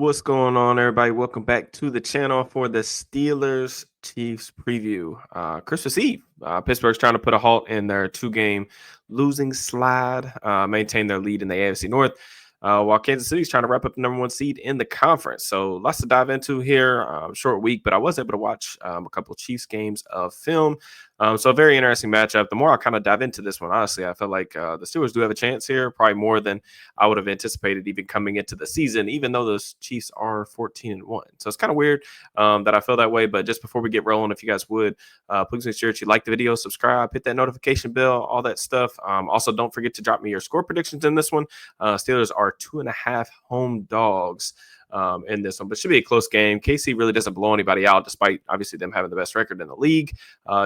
What's going on, everybody? Welcome back to the channel for the Steelers Chiefs preview. Christmas Eve, Pittsburgh's trying to put a halt in their two-game losing slide, maintain their lead in the AFC North, while Kansas City's trying to wrap up the number one seed in the conference. So lots to dive into here. Short week, but I was able to watch a couple of Chiefs games of film. So a very interesting matchup. The more I kind of dive into this one, honestly, I feel like the Steelers do have a chance here, probably more than I would have anticipated even coming into the season, even though those Chiefs are 14-1. So it's kind of weird that I feel that way. But just before we get rolling, if you guys would, please make sure that you like the video, subscribe, hit that notification bell, all that stuff. Also, don't forget to drop me your score predictions in this one. Steelers are 2.5 home dogs in this one, but it should be a close game. KC really doesn't blow anybody out, despite obviously them having the best record in the league.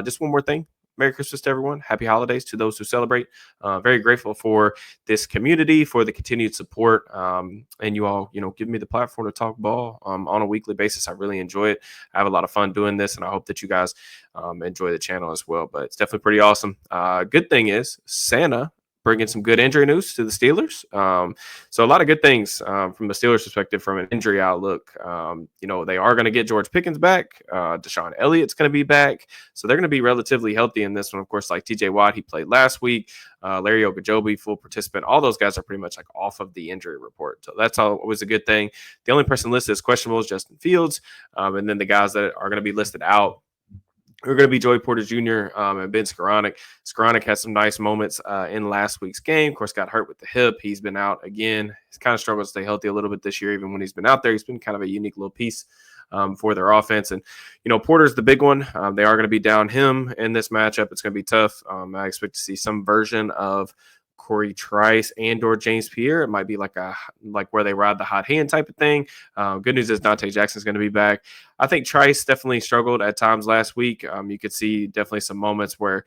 Just one more thing. Merry Christmas to everyone. Happy holidays to those who celebrate. Very grateful for this community, for the continued support, and you all, give me the platform to talk ball on a weekly basis. I really enjoy it. I have a lot of fun doing this, and I hope that you guys enjoy the channel as well. But it's definitely pretty awesome. Good thing is Santa bringing some good injury news to the Steelers. So a lot of good things from the Steelers' perspective from an injury outlook. They are going to get George Pickens back. Deshaun Elliott's going to be back. So they're going to be relatively healthy in this one. Of course, like TJ Watt, he played last week. Larry Ogunjobi, full participant. All those guys are pretty much like off of the injury report. So that's always a good thing. The only person listed as questionable is Justin Fields. And then the guys that are going to be listed out are going to be Joey Porter Jr. And Ben Skoranek. Skoranek had some nice moments in last week's game. Of course, got hurt with the hip. He's been out again. He's kind of struggled to stay healthy a little bit this year, even when he's been out there. He's been kind of a unique little piece for their offense. And, Porter's the big one. They are going to be down him in this matchup. It's going to be tough. I expect to see some version of Corey Trice and or James Pierre. It might be like where they ride the hot hand type of thing. Good news is Dante Jackson's going to be back. I think Trice definitely struggled at times last week. You could see definitely some moments where,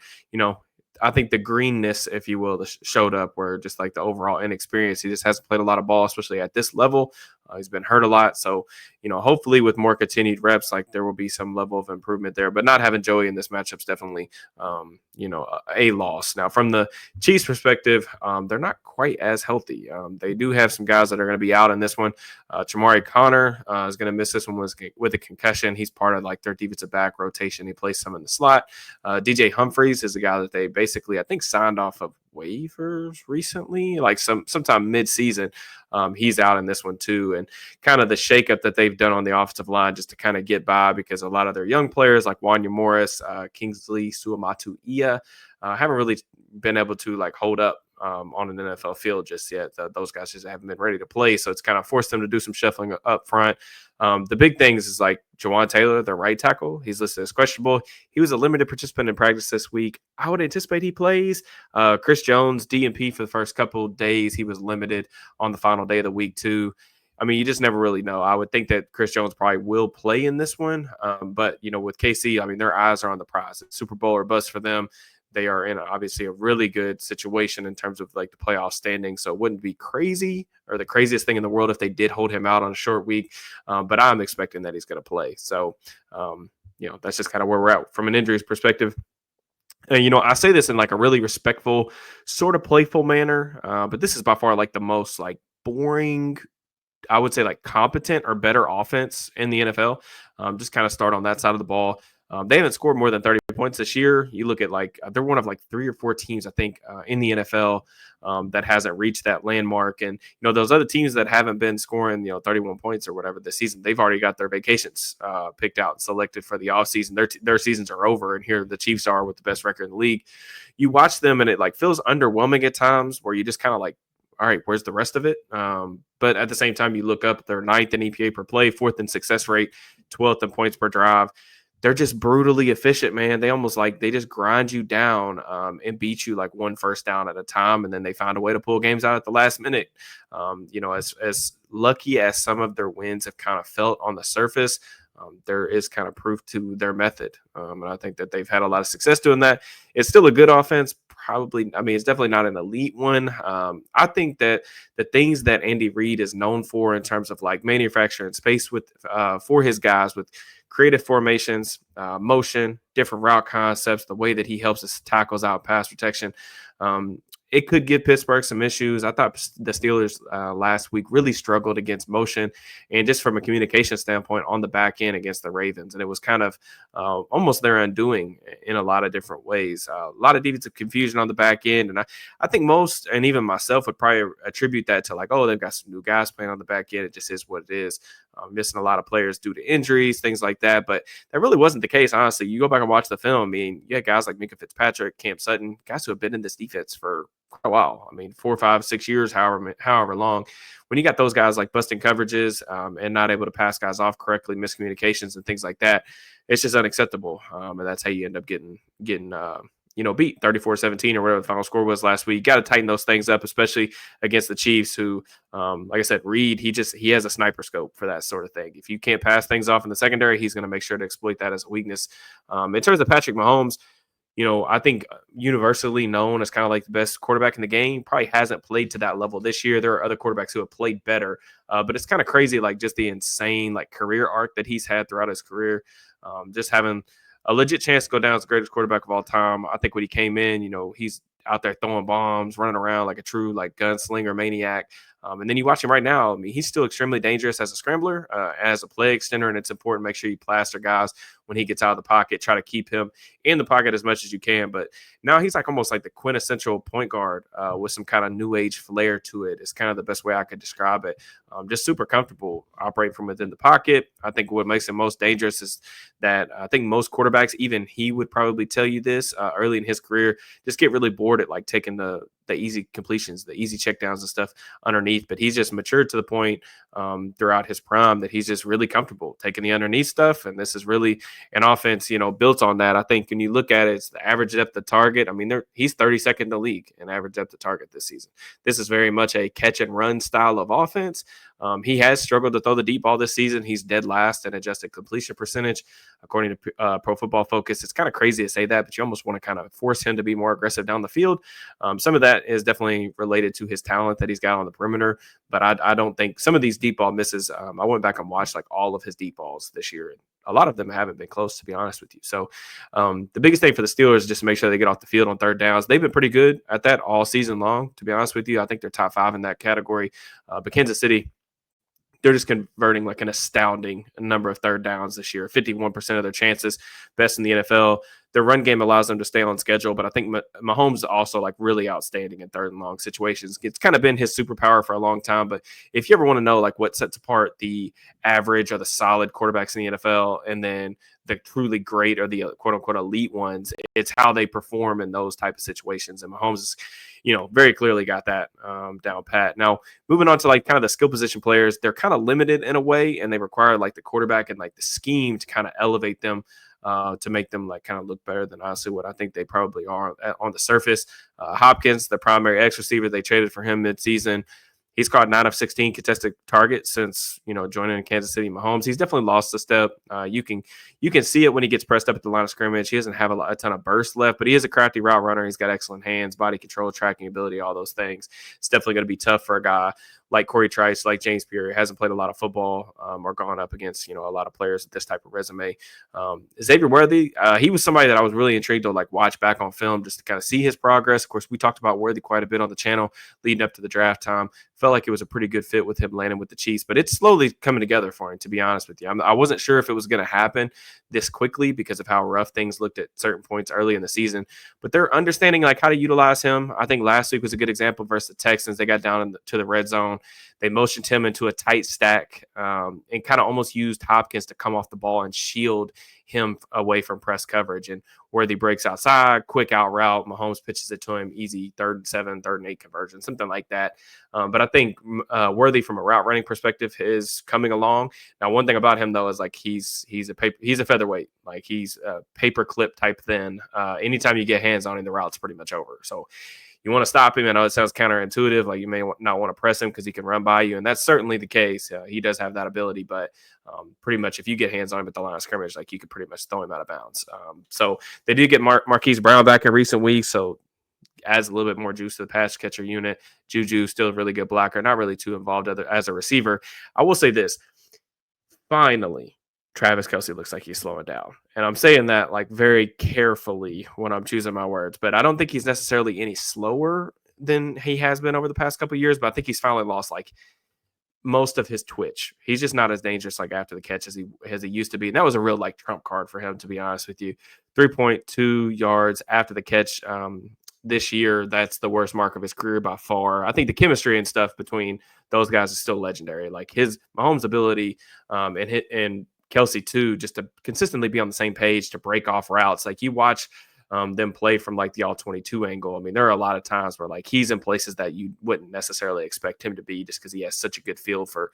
I think the greenness, if you will, showed up where just like the overall inexperience. He just hasn't played a lot of ball, especially at this level. He's been hurt a lot. So, hopefully with more continued reps, like there will be some level of improvement there. But not having Joey in this matchup is definitely, a loss. Now, from the Chiefs' perspective, they're not quite as healthy. They do have some guys that are going to be out in this one. Chamari Connor is going to miss this one with a concussion. He's part of like their defensive back rotation. He plays some in the slot. DJ Humphries is the guy that they basically, I think, signed off of waivers recently, like sometime mid-season. He's out in this one too, and kind of the shakeup that they've done on the offensive line just to kind of get by, because a lot of their young players like Wanya Morris, Kingsley Suamatu-Ia haven't really been able to like hold up on an NFL field just yet. Those guys just haven't been ready to play, so it's kind of forced them to do some shuffling up front. The big things is like Jawan Taylor, the right tackle. He's listed as questionable. He was a limited participant in practice this week. I would anticipate he plays. Chris Jones, DNP for the first couple of days. He was limited on the final day of the week too. I mean, you just never really know. I would think that Chris Jones probably will play in this one. But, with KC, I mean, their eyes are on the prize. It's Super Bowl or bust for them. They are in obviously a really good situation in terms of like the playoff standing. So it wouldn't be crazy or the craziest thing in the world if they did hold him out on a short week. But I'm expecting that he's going to play. So, that's just kind of where we're at from an injuries perspective. And, I say this in like a really respectful, sort of playful manner. But this is by far like the most like boring, I would say like competent or better offense in the NFL. Just kind of start on that side of the ball. They haven't scored more than 30 points this year. You look at like they're one of like 3 or 4 teams, I think, in the NFL that hasn't reached that landmark. And, those other teams that haven't been scoring, 31 points or whatever this season, they've already got their vacations picked out and selected for the offseason. Their seasons are over. And here the Chiefs are with the best record in the league. You watch them and it like feels underwhelming at times where you just kind of like, all right, where's the rest of it? But at the same time, you look up, they're 9th in EPA per play, 4th in success rate, 12th in points per drive. They're just brutally efficient, man. They almost like they just grind you down and beat you like one first down at a time. And then they find a way to pull games out at the last minute. As lucky as some of their wins have kind of felt on the surface, there is kind of proof to their method. And I think that they've had a lot of success doing that. It's still a good offense. Probably, I mean, it's definitely not an elite one. I think that the things that Andy Reid is known for in terms of like manufacturing space with for his guys with creative formations, motion, different route concepts, the way that he helps his tackles out, pass protection, it could give Pittsburgh some issues. I thought the Steelers last week really struggled against motion and just from a communication standpoint on the back end against the Ravens. And it was kind of almost their undoing in a lot of different ways. A lot of defensive confusion on the back end. And I think most, and even myself, would probably attribute that to like, oh, they've got some new guys playing on the back end. It just is what it is. Missing a lot of players due to injuries, things like that. But that really wasn't the case, honestly. You go back and watch the film. I mean, you had guys like Minka Fitzpatrick, Cam Sutton, guys who have been in this defense for quite a while. I mean, 4, 5, 6 years, however long. When you got those guys like busting coverages and not able to pass guys off correctly, miscommunications and things like that, it's just unacceptable. And that's how you end up getting beat 34-17 or whatever the final score was last week. You got to tighten those things up, especially against the Chiefs who, like I said, Reed, he has a sniper scope for that sort of thing. If you can't pass things off in the secondary, he's going to make sure to exploit that as a weakness. In terms of Patrick Mahomes, I think universally known as kind of like the best quarterback in the game, probably hasn't played to that level this year. There are other quarterbacks who have played better, but it's kind of crazy, like just the insane like career arc that he's had throughout his career. Just having a legit chance to go down as the greatest quarterback of all time. I think when he came in, he's out there throwing bombs, running around like a true like gunslinger maniac. And then you watch him right now. I mean, he's still extremely dangerous as a scrambler, as a play extender, and it's important to make sure you plaster guys when he gets out of the pocket. Try to keep him in the pocket as much as you can. But now he's like almost like the quintessential point guard with some kind of new age flair to it. It's kind of the best way I could describe it. Just super comfortable operating from within the pocket. I think what makes him most dangerous is that I think most quarterbacks, even he would probably tell you this early in his career, just get really bored at like taking the easy completions, the easy checkdowns and stuff underneath. But he's just matured to the point throughout his prime that he's just really comfortable taking the underneath stuff. And this is really an offense, built on that. I think when you look at it, it's the average depth of target. I mean, he's 32nd in the league in average depth of target this season. This is very much a catch and run style of offense. He has struggled to throw the deep ball this season. He's dead last in adjusted completion percentage, according to Pro Football Focus. It's kind of crazy to say that, but you almost want to kind of force him to be more aggressive down the field. Some of that is definitely related to his talent that he's got on the perimeter, but I don't think some of these deep ball misses. I went back and watched like all of his deep balls this year. And a lot of them haven't been close, to be honest with you. So the biggest thing for the Steelers is just to make sure they get off the field on third downs. They've been pretty good at that all season long, to be honest with you. I think they're top 5 in that category. But Kansas City, they're just converting like an astounding number of third downs this year, 51% of their chances, best in the NFL. Their run game allows them to stay on schedule, but I think Mahomes is also like really outstanding in third and long situations. It's kind of been his superpower for a long time, but if you ever want to know like what sets apart the average or the solid quarterbacks in the NFL and then the truly great or the quote unquote elite ones, it's how they perform in those type of situations. And Mahomes is, very clearly got that down pat. Now, moving on to like kind of the skill position players, they're kind of limited in a way, and they require like the quarterback and like the scheme to kind of elevate them to make them like kind of look better than honestly what I think they probably are on the surface. Hopkins, the primary X receiver, they traded for him midseason. He's caught 9 of 16 contested targets since joining Kansas City. Mahomes, he's definitely lost a step. You can see it when he gets pressed up at the line of scrimmage. He doesn't have a ton of burst left, but he is a crafty route runner. He's got excellent hands, body control, tracking ability, all those things. It's definitely going to be tough for a guy like Corey Trice, like James Pierre, hasn't played a lot of football or gone up against a lot of players with this type of resume. Xavier Worthy, he was somebody that I was really intrigued to like watch back on film just to kind of see his progress. Of course, we talked about Worthy quite a bit on the channel leading up to the draft time. Felt like it was a pretty good fit with him landing with the Chiefs, but it's slowly coming together for him, to be honest with you. I wasn't sure if it was going to happen this quickly because of how rough things looked at certain points early in the season, but they're understanding like how to utilize him. I think last week was a good example versus the Texans. They got down to the red zone. They motioned him into a tight stack and kind of almost used Hopkins to come off the ball and shield him away from press coverage. And Worthy breaks outside, quick out route. Mahomes pitches it to him, easy 3rd and 7, 3rd and 8 conversion, something like that. But I think Worthy from a route running perspective is coming along. Now, one thing about him though is like he's a featherweight, like he's a paper clip type thin. Anytime you get hands on him, the route's pretty much over. So you want to stop him. I know it sounds counterintuitive, like you may not want to press him because he can run by you, and that's certainly the case. He does have that ability, but pretty much if you get hands on him at the line of scrimmage, like you could pretty much throw him out of bounds. So they did get Marquise Brown back in recent weeks, so adds a little bit more juice to the pass catcher unit. Juju still a really good blocker, not really too involved as a receiver. I will say this, finally, Travis Kelce looks like he's slowing down. And I'm saying that like very carefully when I'm choosing my words, but I don't think he's necessarily any slower than he has been over the past couple of years, but I think he's finally lost like most of his twitch. He's just not as dangerous like after the catch as he used to be. And that was a real like trump card for him, to be honest with you. 3.2 yards after the catch this year. That's the worst mark of his career by far. I think the chemistry and stuff between those guys is still legendary. Like his Mahomes' ability and Kelsey too, just to consistently be on the same page to break off routes. Like you watch them play from like the all 22 angle. I mean, there are a lot of times where like he's in places that you wouldn't necessarily expect him to be just because he has such a good feel for,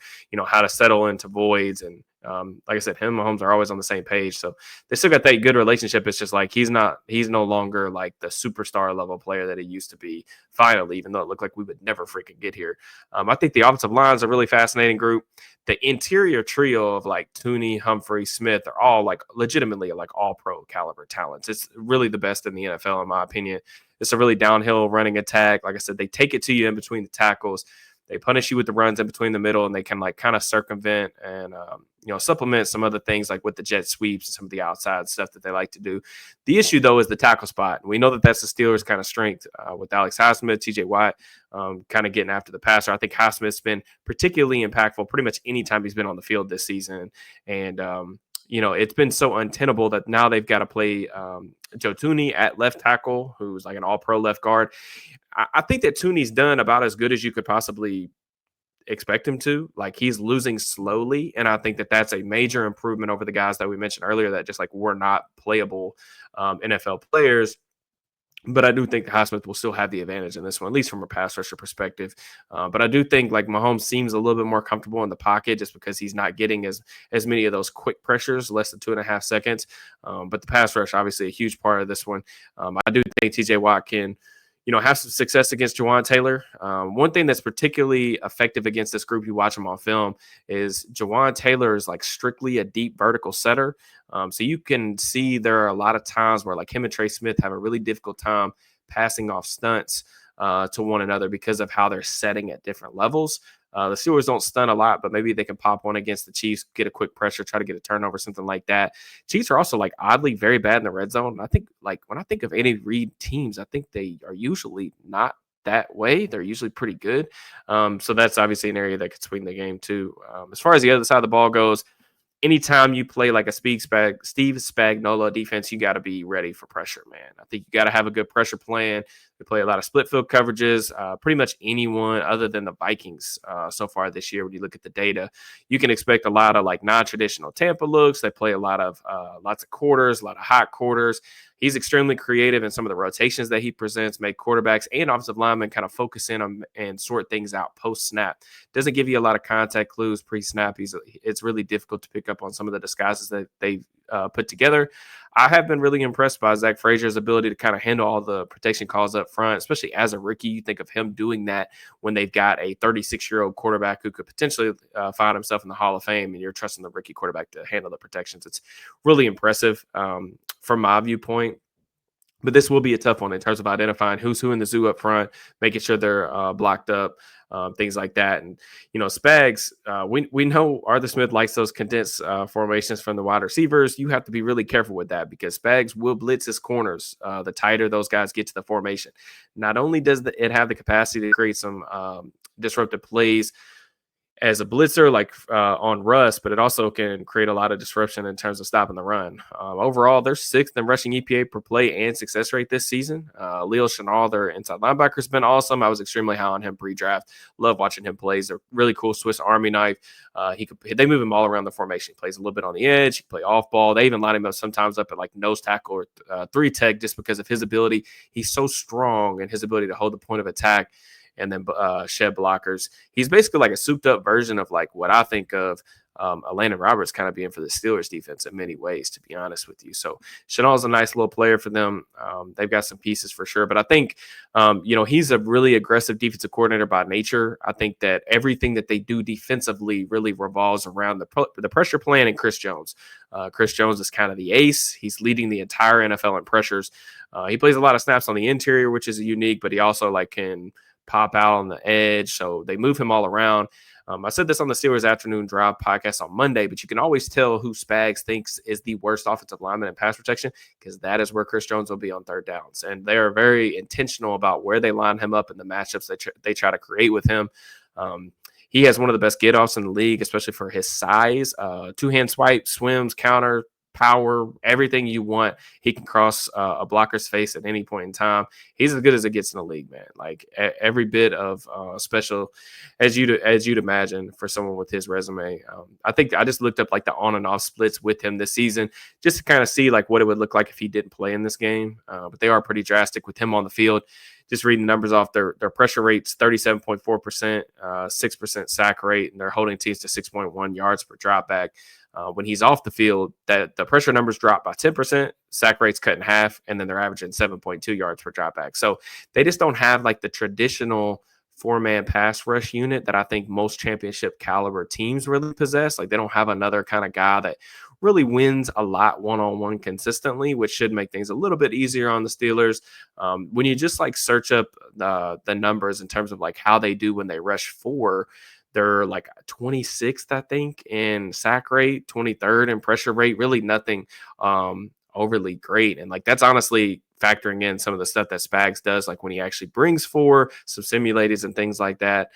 how to settle into voids. And like I said, him and Mahomes are always on the same page. So they still got that good relationship. It's just like he's no longer like the superstar level player that he used to be finally, even though it looked like we would never freaking get here. I think the offensive line is a really fascinating group. The interior trio of like Tooney, Humphrey, Smith are all like legitimately like all pro caliber talents. It's really the best in the NFL, in my opinion. It's a really downhill running attack. Like I said, they take it to you in between the tackles. They punish you with the runs in between the middle, and they can like kind of circumvent and supplement some other things like with the jet sweeps and some of the outside stuff that they like to do. The issue though is the tackle spot. We know that that's the Steelers' kind of strength with Alex Highsmith, TJ Watt, kind of getting after the passer. I think Highsmith's been particularly impactful pretty much any time he's been on the field this season, and it's been so untenable that now they've got to play Joe Tooney at left tackle, who's like an all-pro left guard. I think that Tooney's done about as good as you could possibly expect him to. Like he's losing slowly, and I think that that's a major improvement over the guys that we mentioned earlier that just like were not playable NFL players. But I do think Highsmith will still have the advantage in this one, at least from a pass rusher perspective. But I do think like Mahomes seems a little bit more comfortable in the pocket just because he's not getting as many of those quick pressures, less than 2.5 seconds. But the pass rush, obviously, a huge part of this one. I do think TJ Watt can have some success against Jawaan Taylor. One thing that's particularly effective against this group, you watch them on film, is Jawaan Taylor is like strictly a deep vertical setter. So you can see there are a lot of times where like him and Trey Smith have a really difficult time passing off stunts to one another because of how they're setting at different levels. The Steelers don't stun a lot, but maybe they can pop one against the Chiefs, get a quick pressure, try to get a turnover, something like that. Chiefs are also like oddly very bad in the red zone. I think like when I think of any Reid teams, I think they are usually not that way. They're usually pretty good. So that's obviously an area that could swing the game too. As far as the other side of the ball goes, anytime you play like a Steve Spagnuolo defense, you got to be ready for pressure, man. I think you got to have a good pressure plan. They play a lot of split field coverages. Pretty much anyone other than the Vikings so far this year, when you look at the data, you can expect a lot of like non-traditional Tampa looks. They play a lot of lots of quarters, a lot of hot quarters. He's extremely creative in some of the rotations that he presents, make quarterbacks and offensive linemen kind of focus in on and sort things out post-snap. Doesn't give you a lot of contact clues pre-snap. It's really difficult to pick up on some of the disguises that they put together. I have been really impressed by Zach Frazier's ability to kind of handle all the protection calls up front, especially as a rookie. You think of him doing that when they've got a 36-year-old quarterback who could potentially find himself in the Hall of Fame, and you're trusting the rookie quarterback to handle the protections. It's really impressive from my viewpoint. But this will be a tough one in terms of identifying who's who in the zoo up front, making sure they're blocked up, things like that. And, Spags, we know Arthur Smith likes those condensed formations from the wide receivers. You have to be really careful with that because Spags will blitz his corners the tighter those guys get to the formation. Not only does it have the capacity to create some disruptive plays as a blitzer, like on Russ, but it also can create a lot of disruption in terms of stopping the run. Overall, they're 6th in rushing EPA per play and success rate this season. Leo Chenal, their inside linebacker, has been awesome. I was extremely high on him pre-draft. Love watching him play. He's a really cool Swiss Army knife. They move him all around the formation. He plays a little bit on the edge. He can play off ball. They even line him up sometimes up at like nose tackle or 3 tech just because of his ability. He's so strong and his ability to hold the point of attack and then shed blockers. He's basically like a souped up version of like what I think of Landon Roberts kind of being for the Steelers defense in many ways, to be honest with you. So Chenal's a nice little player for them. They've got some pieces for sure, but I think, he's a really aggressive defensive coordinator by nature. I think that everything that they do defensively really revolves around the pressure plan and Chris Jones. Chris Jones is kind of the ace. He's leading the entire NFL in pressures. He plays a lot of snaps on the interior, which is unique, but he also like can pop out on the edge. So they move him all around. I said this on the Steelers Afternoon Drive podcast on Monday, but you can always tell who Spags thinks is the worst offensive lineman in pass protection because that is where Chris Jones will be on third downs. And they are very intentional about where they line him up and the matchups they try to create with him. He has one of the best get-offs in the league, especially for his size. Two-hand swipe, swims, counter, power, everything you want. He can cross a blocker's face at any point in time. He's as good as it gets in the league, man. Like every bit of special as you'd imagine for someone with his resume. I think I just looked up like the on and off splits with him this season just to kind of see like what it would look like if he didn't play in this game. But they are pretty drastic with him on the field. Just reading the numbers off, their pressure rates 37.4%, 6% sack rate, and they're holding teams to 6.1 yards per dropback. When he's off the field, that the pressure numbers drop by 10%, sack rates cut in half, and then they're averaging 7.2 yards per dropback. So they just don't have like the traditional four-man pass rush unit that I think most championship caliber teams really possess. Like they don't have another kind of guy that really wins a lot one-on-one consistently, which should make things a little bit easier on the Steelers. When you just like search up the numbers in terms of like how they do when they rush four, they're like 26th, I think, in sack rate, 23rd in pressure rate, really nothing overly great. And like that's honestly factoring in some of the stuff that Spags does, like when he actually brings four, some simulators and things like that.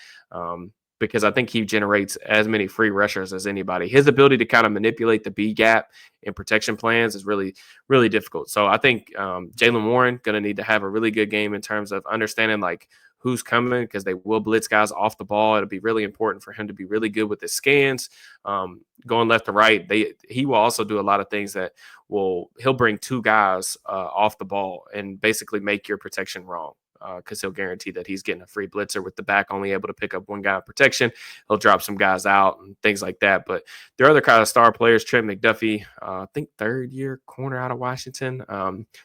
Because I think he generates as many free rushers as anybody. His ability to kind of manipulate the B gap in protection plans is really, really difficult. So I think Jaylen Warren going to need to have a really good game in terms of understanding like who's coming because they will blitz guys off the ball. It'll be really important for him to be really good with his scans, going left to right. He will also do a lot of things that he'll bring two guys off the ball and basically make your protection wrong. Because he'll guarantee that he's getting a free blitzer with the back only able to pick up one guy in protection. He'll drop some guys out and things like that. But there are other kind of star players, Trent McDuffie, I think third-year corner out of Washington.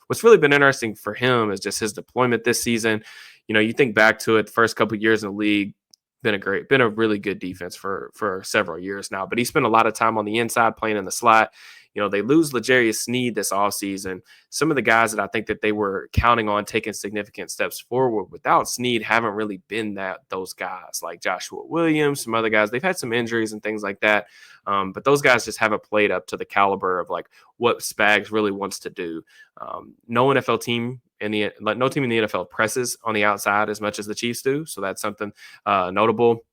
What's really been interesting for him is just his deployment this season. You know, you think back to it, the first couple of years in the league, been a really good defense for several years now. But he spent a lot of time on the inside playing in the slot. You know, they lose L'Jarius Sneed this offseason. Some of the guys that I think that they were counting on taking significant steps forward without Sneed haven't really been those guys like Joshua Williams, some other guys. They've had some injuries and things like that. But those guys just haven't played up to the caliber of like what Spags really wants to do. No NFL team no team in the NFL presses on the outside as much as the Chiefs do. So that's something notable.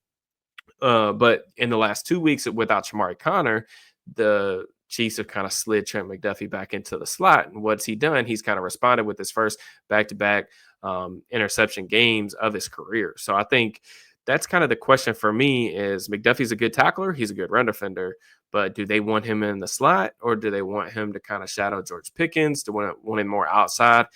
But in the last 2 weeks without Shamari Connor, the Chiefs have kind of slid Trent McDuffie back into the slot. And what's he done? He's kind of responded with his first back-to-back interception games of his career. So I think that's kind of the question for me is McDuffie's a good tackler. He's a good run defender. But do they want him in the slot or do they want him to kind of shadow George Pickens? Do they want him more outside?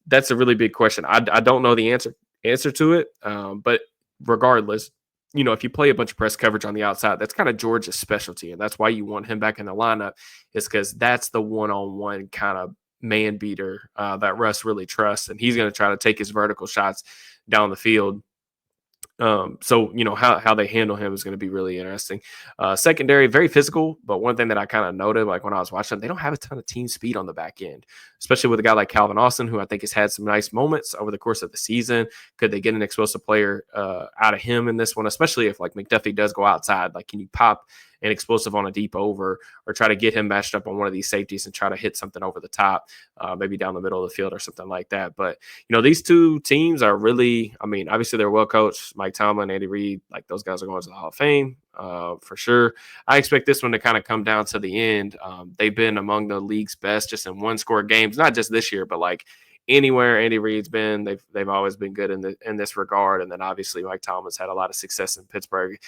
That's a really big question. I don't know the answer to it. But regardless, you know, if you play a bunch of press coverage on the outside, that's kind of George's specialty. And that's why you want him back in the lineup is because that's the one-on-one kind of man beater that Russ really trusts. And he's going to try to take his vertical shots down the field. So, you know, how they handle him is going to be really interesting. Secondary, very physical. But one thing that I kind of noted, like when I was watching them, they don't have a ton of team speed on the back end, especially with a guy like Calvin Austin, who I think has had some nice moments over the course of the season. Could they get an explosive player out of him in this one, especially if like McDuffie does go outside? Like, can you pop an explosive on a deep over or try to get him matched up on one of these safeties and try to hit something over the top, maybe down the middle of the field or something like that. But, you know, these two teams are really, I mean, obviously they're well coached. Mike Tomlin, Andy Reid, like those guys are going to the Hall of Fame for sure. I expect this one to kind of come down to the end. They've been among the league's best just in one-score games, not just this year, but like anywhere Andy Reid's been, they've always been good in this regard. And then obviously Mike Tomlin's had a lot of success in Pittsburgh.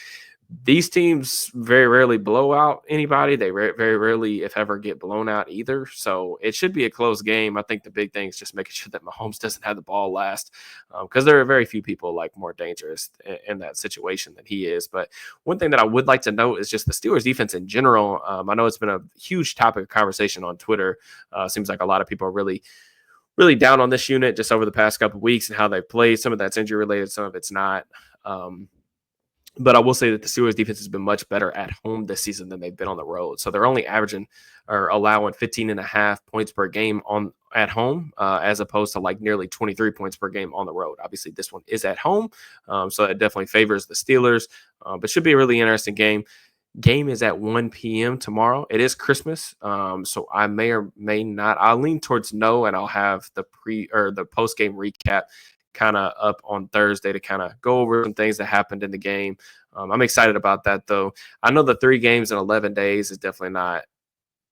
These teams very rarely blow out anybody. They very rarely, if ever, get blown out either. So it should be a close game. I think the big thing is just making sure that Mahomes doesn't have the ball last because there are very few people like more dangerous in that situation than he is. But one thing that I would like to note is just the Steelers defense in general. I know it's been a huge topic of conversation on Twitter. Seems like a lot of people are really down on this unit just over the past couple of weeks and how they played. Some of that's injury related, some of it's not. But I will say that the Steelers defense has been much better at home this season than they've been on the road. So they're only averaging or allowing 15 and a half points per game on at home, as opposed to like nearly 23 points per game on the road. Obviously, this one is at home. So it definitely favors the Steelers, but should be a really interesting game. Game is at 1 p.m. tomorrow. It is Christmas, so I may or may not. I'll lean towards no, and I'll have the pre or the post game recap kind of up on Thursday to kind of go over some things that happened in the game. I'm excited about that though. I know the 3 games in 11 days is definitely not,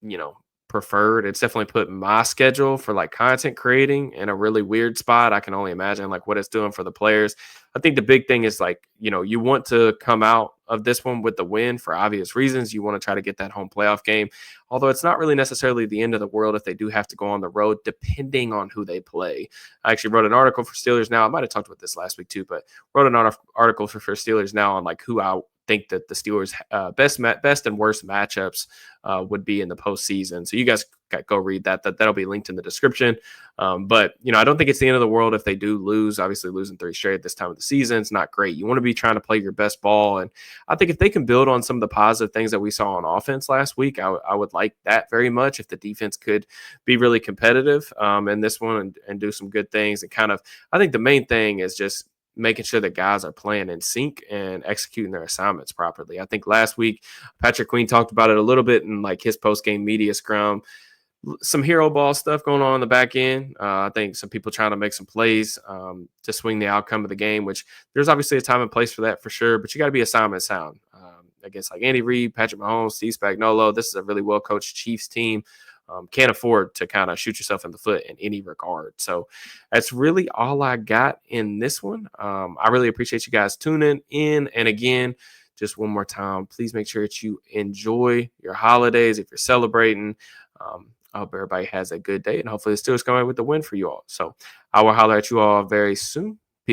you know, preferred. It's definitely put my schedule for like content creating in a really weird spot. I can only imagine like what it's doing for the players. I think the big thing is like, you want to come out of this one with the win for obvious reasons. You want to try to get that home playoff game. Although it's not really necessarily the end of the world if they do have to go on the road, depending on who they play. I actually wrote an article for Steelers Now. I might have talked about this last week too, but wrote an article for Steelers Now on like who I think that the Steelers' best and worst matchups would be in the postseason. So you guys go read that. That'll be linked in the description. But I don't think it's the end of the world if they do lose. Obviously, losing 3 straight at this time of the season is not great. You want to be trying to play your best ball, and I think if they can build on some of the positive things that we saw on offense last week, I would like that very much. If the defense could be really competitive in this one and do some good things, and kind of, I think the main thing is just making sure that guys are playing in sync and executing their assignments properly. I think last week Patrick Queen talked about it a little bit in like his post game media scrum. Some hero ball stuff going on in the back end. I think some people trying to make some plays to swing the outcome of the game, which there's obviously a time and place for that for sure, but you got to be assignment sound against like Andy Reid, Patrick Mahomes, Steve Spagnuolo. This is a really well coached Chiefs team. Can't afford to kind of shoot yourself in the foot in any regard. So that's really all I got in this one. I really appreciate you guys tuning in. And again, just one more time, please make sure that you enjoy your holidays if you're celebrating. I hope everybody has a good day, and hopefully the Steelers come out with the win for you all. So I will holler at you all very soon.